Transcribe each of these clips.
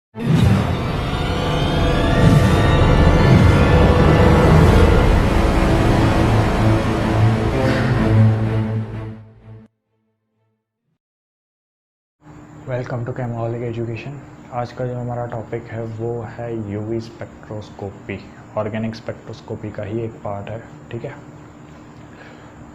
Welcome to केमोलॉजी education. आज का जो हमारा टॉपिक है वो है यूवी स्पेक्ट्रोस्कोपी। ऑर्गेनिक स्पेक्ट्रोस्कोपी का ही एक पार्ट है, ठीक है।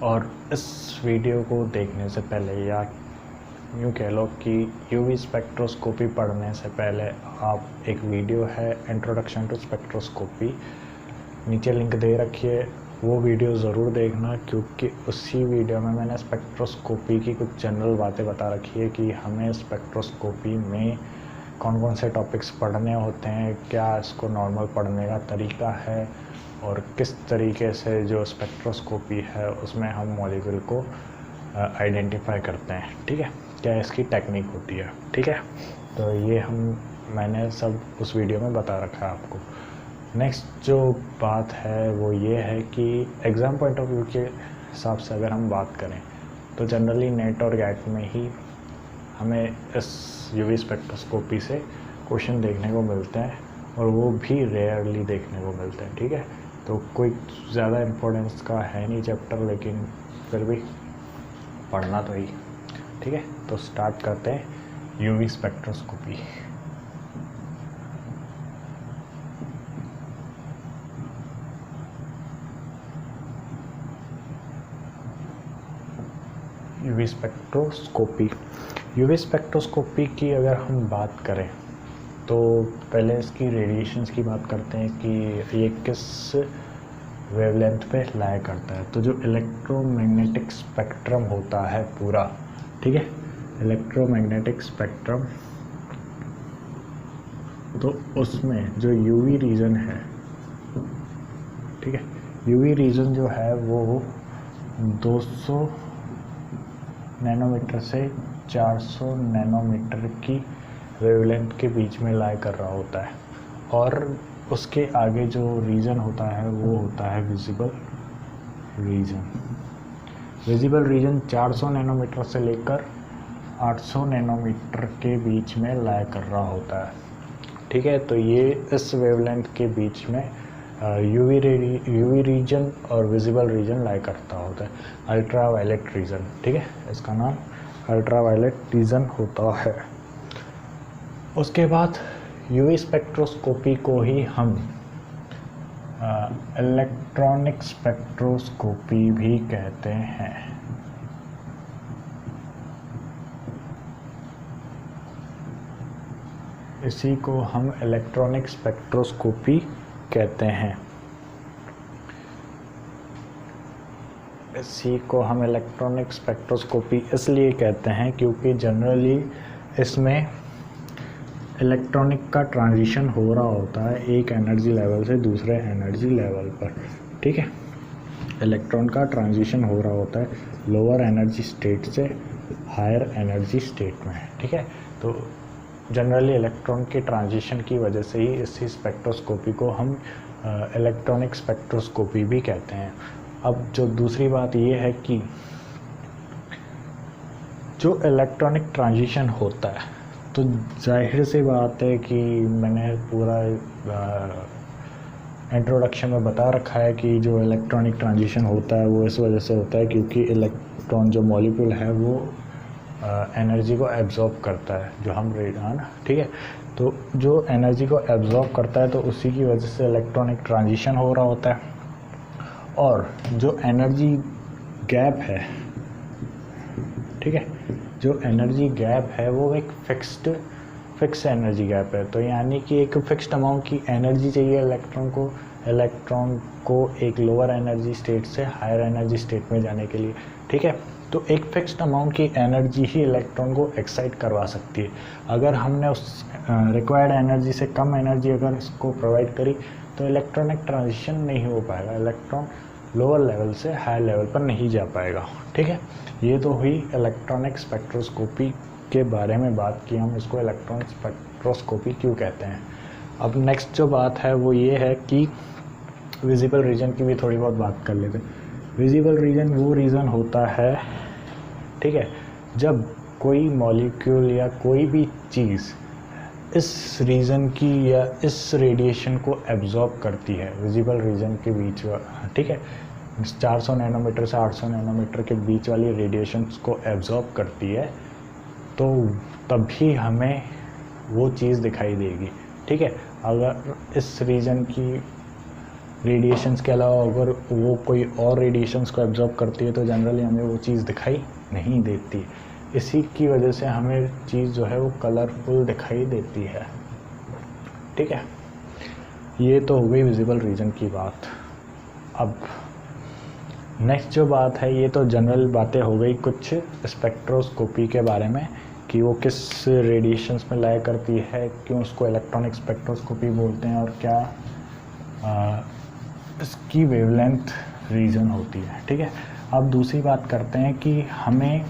और इस वीडियो को देखने से पहले, या यूँ कह लो कि यूवी स्पेक्ट्रोस्कोपी पढ़ने से पहले, आप एक वीडियो है इंट्रोडक्शन टू स्पेक्ट्रोस्कोपी, नीचे लिंक दे रखी है, वो वीडियो ज़रूर देखना, क्योंकि उसी वीडियो में मैंने स्पेक्ट्रोस्कोपी की कुछ जनरल बातें बता रखी है कि हमें स्पेक्ट्रोस्कोपी में कौन कौन से टॉपिक्स पढ़ने होते हैं, क्या इसको नॉर्मल पढ़ने का तरीका है, और किस तरीके से जो स्पेक्ट्रोस्कोपी है उसमें हम मॉलिक्यूल को आइडेंटिफाई करते हैं, ठीक है, क्या इसकी टेक्निक होती है, ठीक है। तो ये मैंने सब उस वीडियो में बता रखा है आपको। नेक्स्ट जो बात है वो ये है कि एग्ज़ाम पॉइंट ऑफ व्यू के हिसाब से अगर हम बात करें तो जनरली नेट और गैट में ही हमें इस यूवी स्पेक्ट्रोस्कोपी से क्वेश्चन देखने को मिलते हैं, और वो भी रेयरली देखने को मिलते हैं, ठीक है। तो कोई ज़्यादा इम्पोर्टेंस का है नहीं चैप्टर, लेकिन फिर भी पढ़ना तो ही, ठीक है। तो स्टार्ट करते हैं यूवी स्पेक्ट्रोस्कोपी। यूवी स्पेक्ट्रोस्कोपी की अगर हम बात करें तो पहले इसकी रेडिएशंस की बात करते हैं कि ये किस वेवलेंथ पे लाई करता है। तो जो इलेक्ट्रोमैग्नेटिक स्पेक्ट्रम होता है पूरा, ठीक है, इलेक्ट्रोमैग्नेटिक स्पेक्ट्रम, तो उसमें जो यूवी रीजन है, ठीक है, यूवी रीजन जो है वो 200 नैनोमीटर से 400 नैनोमीटर की वेवलेंथ के बीच में लाई कर रहा होता है, और उसके आगे जो रीजन होता है वो होता है visible region. Visible region 400 nanometre से लेकर 800 नैनोमीटर के बीच में लाई कर रहा होता है, ठीक है। तो ये इस वेवलेंथ के बीच में यूवी रीजन और विजिबल रीजन लाई करता होता है, अल्ट्रा वायलेट रीजन, ठीक है, इसका नाम अल्ट्रा वायलेट रीजन होता है। उसके बाद यूवी स्पेक्ट्रोस्कोपी को ही हम इलेक्ट्रॉनिक स्पेक्ट्रोस्कोपी भी कहते हैं। इसी को हम इलेक्ट्रॉनिक स्पेक्ट्रोस्कोपी कहते हैं। इसी को हम इलेक्ट्रॉनिक स्पेक्ट्रोस्कोपी इसलिए कहते हैं क्योंकि जनरली इसमें इलेक्ट्रॉनिक का ट्रांजिशन हो रहा होता है एक एनर्जी लेवल से दूसरे एनर्जी लेवल पर, ठीक है। इलेक्ट्रॉन का ट्रांजिशन हो रहा होता है लोअर एनर्जी स्टेट से हायर एनर्जी स्टेट में, ठीक है। तो जनरली इलेक्ट्रॉन के ट्रांजिशन की वजह से ही इसी स्पेक्ट्रोस्कोपी को हम इलेक्ट्रॉनिक स्पेक्ट्रोस्कोपी भी कहते हैं। अब जो दूसरी बात ये है कि जो इलेक्ट्रॉनिक ट्रांजिशन होता है, तो जाहिर सी बात है कि मैंने पूरा इंट्रोडक्शन में बता रखा है कि जो इलेक्ट्रॉनिक ट्रांजिशन होता है वो इस वजह से होता है क्योंकि इलेक्ट्रॉन जो मॉलिक्यूल है वो एनर्जी को एब्जॉर्ब करता है, जो हम है ना, ठीक है। तो जो एनर्जी को एब्जॉर्ब करता है तो उसी की वजह से इलेक्ट्रॉनिक ट्रांजिशन हो रहा होता है, और जो एनर्जी गैप है, ठीक है, जो एनर्जी गैप है वो एक फिक्स एनर्जी गैप है। तो यानी कि एक फिक्स्ड अमाउंट की एनर्जी चाहिए इलेक्ट्रॉन को एक लोअर एनर्जी स्टेट से हायर एनर्जी स्टेट में जाने के लिए, ठीक है। तो एक फिक्स्ड अमाउंट की एनर्जी ही इलेक्ट्रॉन को एक्साइट करवा सकती है। अगर हमने उस रिक्वायर्ड एनर्जी से कम एनर्जी अगर इसको प्रोवाइड करी तो इलेक्ट्रॉनिक ट्रांजिशन नहीं हो पाएगा, इलेक्ट्रॉन लोअर लेवल से हाई लेवल पर नहीं जा पाएगा, ठीक है। ये तो हुई इलेक्ट्रॉनिक स्पेक्ट्रोस्कोपी के बारे में बात की, हम इसको इलेक्ट्रॉनिक स्पेक्ट्रोस्कोपी क्यों कहते हैं। अब नेक्स्ट जो बात है वो ये है कि विजिबल रीजन की भी थोड़ी बहुत बात कर लेते हैं। विजिबल रीजन वो रीजन होता है, ठीक है, जब कोई मॉलिक्यूल या कोई भी चीज़ इस रीजन की या इस रेडिएशन को एब्जॉर्ब करती है विजिबल रीजन के बीच, ठीक है, 400 नैनोमीटर से 800 नैनोमीटर के बीच वाली रेडिएशंस को एब्जॉर्ब करती है, तो तभी हमें वो चीज़ दिखाई देगी, ठीक है। अगर इस रीजन की रेडिएशंस के अलावा अगर वो कोई और रेडिएशंस को एब्जॉर्ब करती है तो जनरली हमें वो चीज़ दिखाई नहीं देती। इसी की वजह से हमें चीज़ जो है वो कलरफुल दिखाई देती है, ठीक है। ये तो हो गई विजिबल रीजन की बात। अब नेक्स्ट जो बात है, ये तो जनरल बातें हो गई कुछ स्पेक्ट्रोस्कोपी के बारे में कि वो किस रेडिएशंस में लाया करती है, क्यों उसको इलेक्ट्रॉनिक स्पेक्ट्रोस्कोपी बोलते हैं और क्या इसकी वेवलेंथ रीजन होती है, ठीक है। अब दूसरी बात करते हैं कि हमें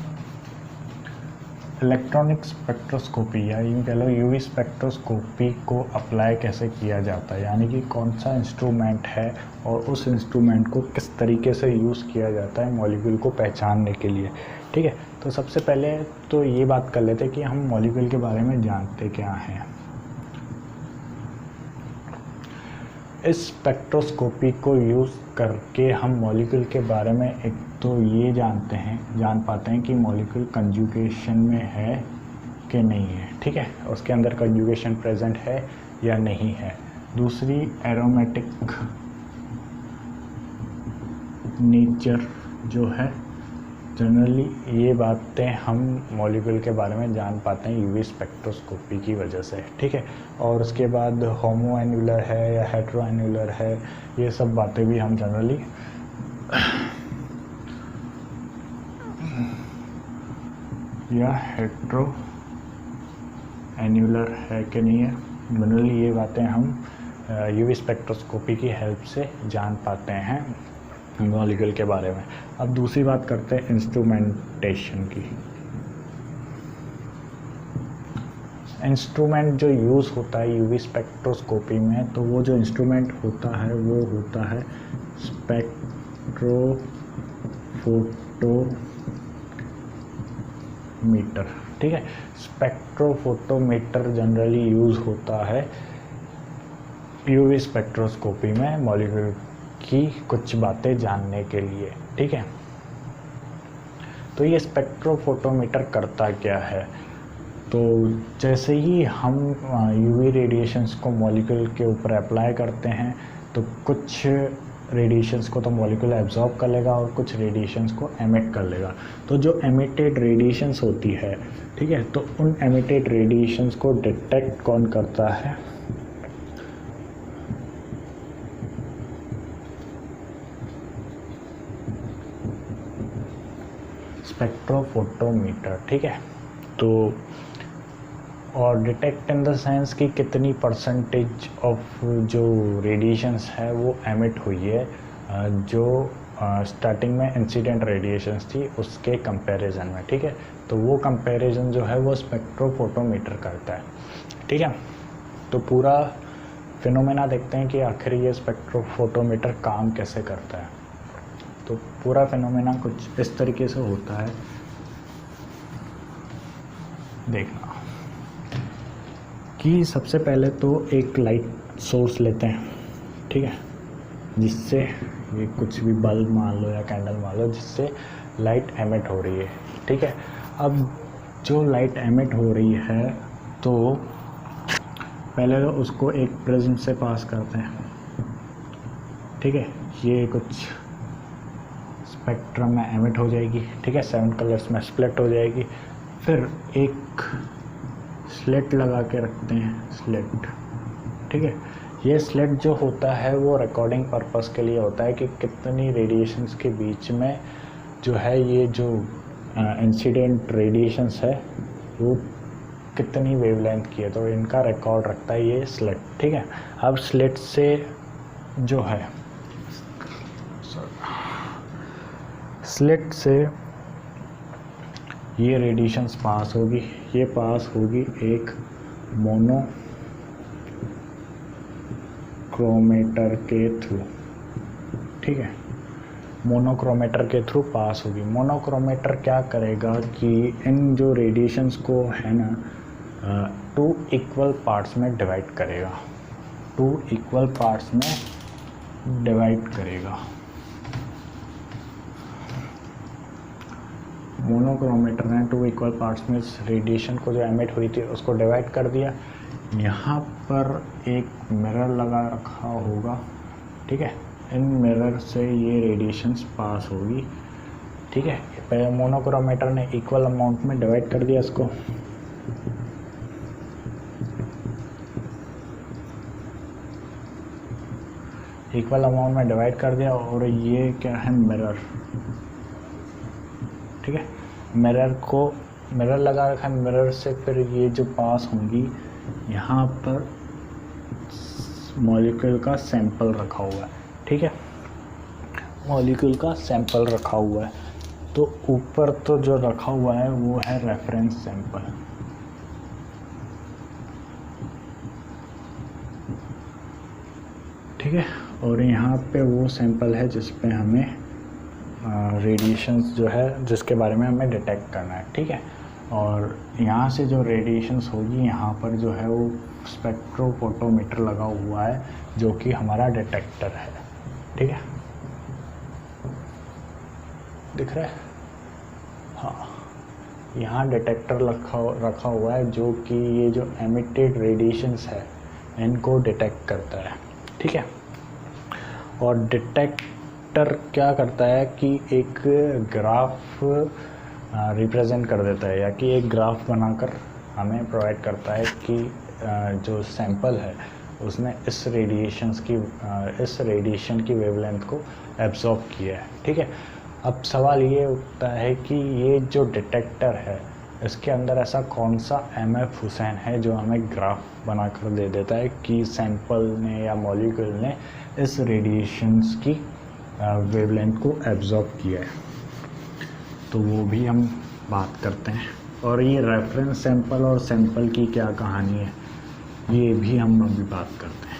इलेक्ट्रॉनिक स्पेक्ट्रोस्कोपी या यूँ कह लो यूवी स्पेक्ट्रोस्कोपी को अप्लाई कैसे किया जाता है, यानी कि कौन सा इंस्ट्रूमेंट है और उस इंस्ट्रूमेंट को किस तरीके से यूज़ किया जाता है मॉलिक्यूल को पहचानने के लिए, ठीक है। तो सबसे पहले तो ये बात कर लेते हैं कि हम मॉलिक्यूल के बारे में जानते क्या हैं। इस स्पेक्ट्रोस्कोपी को यूज़ करके हम मॉलिक्यूल के बारे में एक तो ये जान पाते हैं कि मॉलिक्यूल कंजुगेशन में है कि नहीं है, ठीक है, उसके अंदर कंजुगेशन प्रेजेंट है या नहीं है। दूसरी एरोमेटिक नेचर जो है, जनरली ये बातें हम मॉलिक्यूल के बारे में जान पाते हैं यूवी स्पेक्ट्रोस्कोपी की वजह से, ठीक है। और उसके बाद होमो एन्युलर है या हेट्रो एन्युलर है, ये सब बातें भी हम जनरली या हेट्रो एन्युलर है कि नहीं है, जनरली ये बातें हम यूवी स्पेक्ट्रोस्कोपी की हेल्प से जान पाते हैं मॉलिक्यूल के बारे में। अब दूसरी बात करते हैं इंस्ट्रूमेंटेशन की। इंस्ट्रूमेंट जो यूज़ होता है यूवी स्पेक्ट्रोस्कोपी में, तो वो जो इंस्ट्रूमेंट होता है वो होता है स्पेक्ट्रोफोटोमीटर, ठीक है। स्पेक्ट्रोफोटोमीटर जनरली यूज़ होता है यूवी स्पेक्ट्रोस्कोपी में मॉलिक्यूल की कुछ बातें जानने के लिए, ठीक है। तो ये स्पेक्ट्रोफोटोमीटर करता क्या है, तो जैसे ही हम यूवी रेडिएशंस को मॉलिक्यूल के ऊपर अप्लाई करते हैं तो कुछ रेडिएशंस को तो मॉलिक्यूल एब्जॉर्ब कर लेगा और कुछ रेडिएशंस को एमिट कर लेगा। तो जो एमिटेड रेडिएशंस होती है, ठीक है, तो उन एमिटेड रेडिएशंस को डिटेक्ट कौन करता है, स्पेक्ट्रोफोटोमीटर, ठीक है। तो और डिटेक्ट इन द सेंस कि कितनी परसेंटेज ऑफ जो रेडिएशंस है वो एमिट हुई है जो स्टार्टिंग में इंसिडेंट रेडिएशंस थी उसके कंपैरिजन में, ठीक है। तो वो कंपैरिजन जो है वो स्पेक्ट्रोफोटोमीटर करता है, ठीक है। तो पूरा फिनोमेना देखते हैं कि आखिर ये स्पेक्ट्रोफोटोमीटर काम कैसे करता है। तो पूरा फिनोमेना कुछ इस तरीके से होता है, देखना कि सबसे पहले तो एक लाइट सोर्स लेते हैं, ठीक है, जिससे ये कुछ भी बल्ब मान लो या कैंडल मान लो, जिससे लाइट एमिट हो रही है, ठीक है। अब जो लाइट एमिट हो रही है तो पहले तो उसको एक प्रिज्म से पास करते हैं, ठीक है। ये कुछ स्पेक्ट्रम में एमिट हो जाएगी, ठीक है, 7 कलर्स में स्प्लिट हो जाएगी। फिर एक स्लिट लगा के रखते हैं, स्लिट, ठीक है। ये स्लिट जो होता है वो रिकॉर्डिंग पर्पस के लिए होता है कि कितनी रेडिएशंस के बीच में जो है ये जो इंसिडेंट रेडिएशंस है वो कितनी वेवलेंथ की है, तो इनका रिकॉर्ड रखता है ये स्लिट, ठीक है। अब स्लिट से जो है स्लिट से ये रेडिएशंस पास होगी, ये पास होगी एक मोनोक्रोमेटर के थ्रू, ठीक है, मोनोक्रोमेटर के थ्रू पास होगी। मोनोक्रोमेटर क्या करेगा कि इन जो रेडिएशंस को है ना 2 इक्वल पार्ट्स में डिवाइड करेगा, 2 इक्वल पार्ट्स में डिवाइड करेगा। मोनोक्रोमेटर ने 2 इक्वल पार्ट्स में रेडिएशन को जो एमिट हुई थी उसको डिवाइड कर दिया। यहाँ पर एक मिरर लगा रखा होगा, ठीक है, इन मिरर से ये रेडिएशंस पास होगी, ठीक है। पहले मोनोक्रोमेटर ने इक्वल अमाउंट में डिवाइड कर दिया इसको, इक्वल अमाउंट में डिवाइड कर दिया। और ये क्या है, मिरर, ठीक है, मिरर लगा रखा है। मिरर से फिर ये जो पास होंगी, यहाँ पर मॉलिक्यूल का सैंपल रखा हुआ है, ठीक है, मॉलिक्यूल का सैंपल रखा हुआ है। तो ऊपर तो जो रखा हुआ है वो है रेफरेंस सैंपल, ठीक है, और यहाँ पे वो सैंपल है जिस पे हमें रेडिएशंस जो है, जिसके बारे में हमें डिटेक्ट करना है, ठीक है। और यहाँ से जो रेडिएशंस होगी, यहाँ पर जो है वो स्पेक्ट्रोफोटोमीटर लगा हुआ है जो कि हमारा डिटेक्टर है, ठीक है, दिख रहा है, हाँ, यहाँ डिटेक्टर रखा हुआ है जो कि ये जो एमिटेड रेडिएशंस है इनको डिटेक्ट करता है, ठीक है। और डिटेक्टर क्या करता है कि एक ग्राफ रिप्रेजेंट कर देता है, या कि एक ग्राफ बनाकर हमें प्रोवाइड करता है कि जो सैंपल है उसने इस रेडिएशन की वेवलेंथ को एब्जॉर्ब किया है, ठीक है। अब सवाल ये उठता है कि ये जो डिटेक्टर है इसके अंदर ऐसा कौन सा MF हुसैन है जो हमें ग्राफ बनाकर दे देता है कि सैंपल ने या मॉलिक्यूल ने इस रेडिएशंस की वेवलेंथ को एब्जॉर्ब किया है। तो वो भी हम बात करते हैं। और ये रेफरेंस सैंपल और सैंपल की क्या कहानी है ये भी हम अभी बात करते हैं।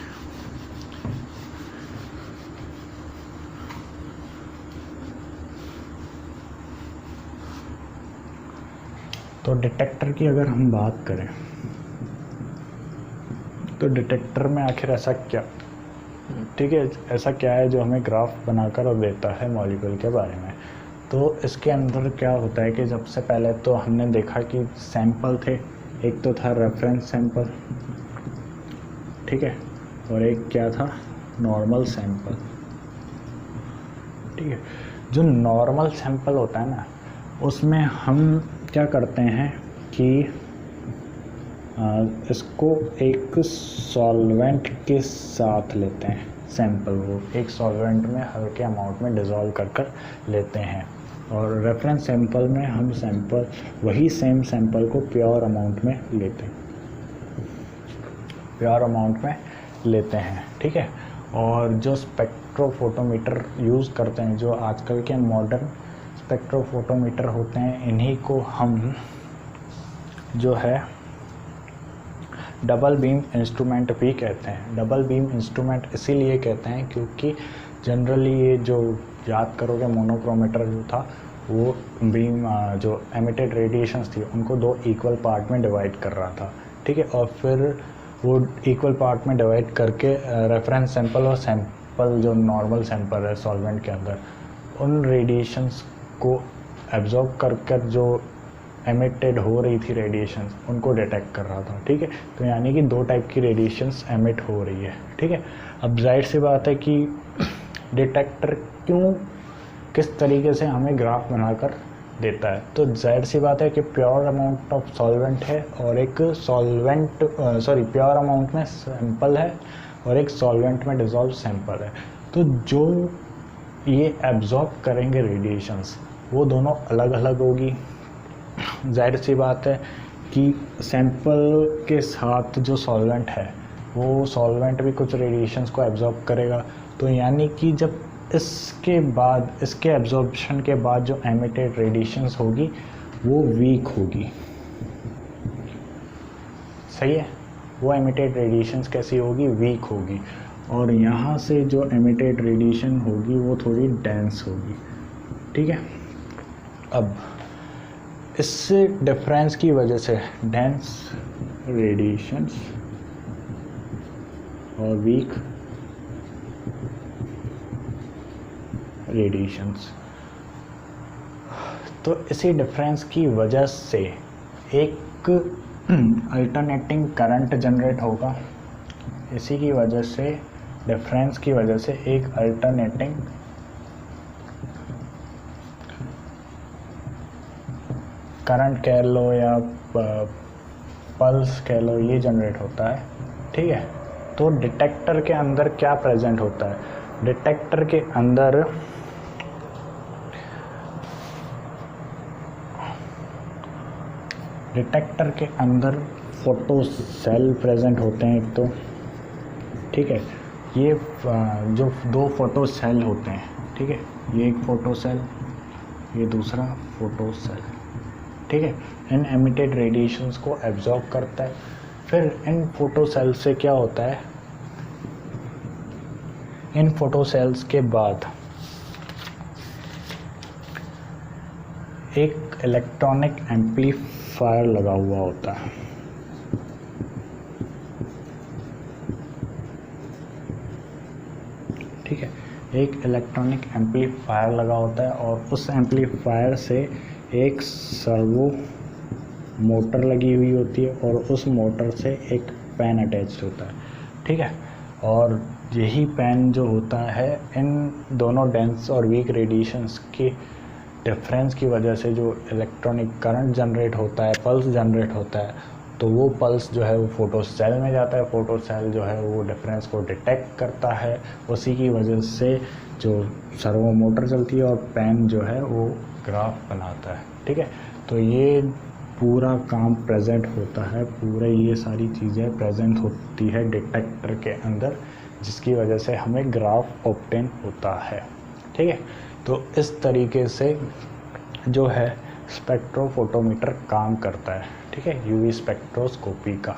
तो डिटेक्टर की अगर हम बात करें तो डिटेक्टर में आखिर ऐसा क्या, ठीक है, ऐसा क्या है जो हमें ग्राफ बनाकर देता है मॉलिक्यूल के बारे में। तो इसके अंदर क्या होता है कि सबसे पहले तो हमने देखा कि सैंपल थे, एक तो था रेफरेंस सैंपल, ठीक है, और एक क्या था, नॉर्मल सैंपल, ठीक है। जो नॉर्मल सैंपल होता है ना, उसमें हम क्या करते हैं कि इसको एक सॉल्वेंट के साथ लेते हैं, सैंपल को एक सॉल्वेंट में हल्के अमाउंट में डिज़ोल्व कर लेते हैं। और रेफरेंस सैंपल में हम वही सेम सैंपल को प्योर अमाउंट में लेते हैं, ठीक है। और जो स्पेक्ट्रोफोटोमीटर यूज़ करते हैं, जो आजकल के मॉडर्न स्पेक्ट्रोफोटोमीटर होते हैं, इन्हीं को हम जो है डबल बीम इंस्ट्रूमेंट भी कहते हैं। डबल बीम इंस्ट्रूमेंट इसीलिए कहते हैं क्योंकि जनरली ये जो याद करोगे मोनोक्रोमेटर जो था वो बीम जो एमिटेड रेडिएशंस थी उनको 2 इक्वल पार्ट में डिवाइड कर रहा था, ठीक है। और फिर वो इक्वल पार्ट में डिवाइड करके रेफरेंस सैंपल और सैंपल जो नॉर्मल सैंपल है सॉल्वेंट के अंदर, उन रेडिएशंस को एब्जॉर्ब कर जो एमिटेड हो रही थी रेडिएशंस उनको डिटेक्ट कर रहा था, ठीक है। तो यानी कि 2 टाइप की रेडिएशंस एमिट हो रही है, ठीक है। अब जाहिर सी बात है कि डिटेक्टर किस तरीके से हमें ग्राफ बनाकर देता है। तो जाहिर सी बात है कि प्योर अमाउंट ऑफ सॉल्वेंट है और एक प्योर अमाउंट में सैंपल है और एक सॉल्वेंट में डिज़ोल्व सैंपल है। तो जो ये एब्जॉर्ब करेंगे रेडिएशंस वो दोनों अलग अलग होगी। जाहिर सी बात है कि सैंपल के साथ जो सॉल्वेंट है वो सॉल्वेंट भी कुछ रेडिएशंस को एब्जॉर्ब करेगा। तो यानी कि जब इसके एब्जॉर्प्शन के बाद जो एमिटेड रेडिएशंस होगी वो वीक होगी, सही है। वो एमिटेड रेडिएशंस कैसी होगी, वीक होगी। और यहाँ से जो एमिटेड रेडिएशन होगी वो थोड़ी डेंस होगी, ठीक है। अब इस डिफरेंस की वजह से डेंस रेडिएशंस और वीक रेडिएशंस, तो इसी डिफरेंस की वजह से एक अल्टरनेटिंग करंट जनरेट होगा। इसी की वजह से डिफरेंस की वजह से एक अल्टरनेटिंग करंट कह लो या पल्स कह लो, ये जनरेट होता है। ठीक है, तो डिटेक्टर के अंदर क्या प्रेजेंट होता है? डिटेक्टर के अंदर फोटो सेल प्रेजेंट होते हैं एक तो। ठीक है, ये जो दो फोटो सेल होते हैं, ठीक है, ये एक फोटो सेल, ये दूसरा फोटो सेल। ठीक है, इन एमिटेड रेडिएशंस को एब्जॉर्ब करता है। फिर इन फोटो सेल से क्या होता है? इन फोटो सेल्स के बाद एक इलेक्ट्रॉनिक एम्पलीफायर लगा हुआ होता है। ठीक है, एक इलेक्ट्रॉनिक एम्पलीफायर लगा होता है और उस एम्पलीफायर से एक सर्वो मोटर लगी हुई होती है और उस मोटर से एक पेन अटैच्ड होता है। ठीक है, और यही पेन जो होता है इन दोनों डेंस और वीक रेडिएशंस की डिफरेंस की वजह से जो इलेक्ट्रॉनिक करंट जनरेट होता है, पल्स जनरेट होता है, तो वो पल्स जो है वो फोटो सेल में जाता है। फोटो सेल जो है वो डिफरेंस को डिटेक्ट करता है, उसी की वजह से जो सर्वो मोटर चलती है और पेन जो है वो ग्राफ बनाता है। ठीक है, तो ये पूरा काम प्रेजेंट होता है, पूरे ये सारी चीज़ें प्रेजेंट होती है डिटेक्टर के अंदर, जिसकी वजह से हमें ग्राफ ऑब्टेन होता है। ठीक है, तो इस तरीके से जो है स्पेक्ट्रोफोटोमीटर काम करता है। ठीक है, यूवी स्पेक्ट्रोस्कोपी का।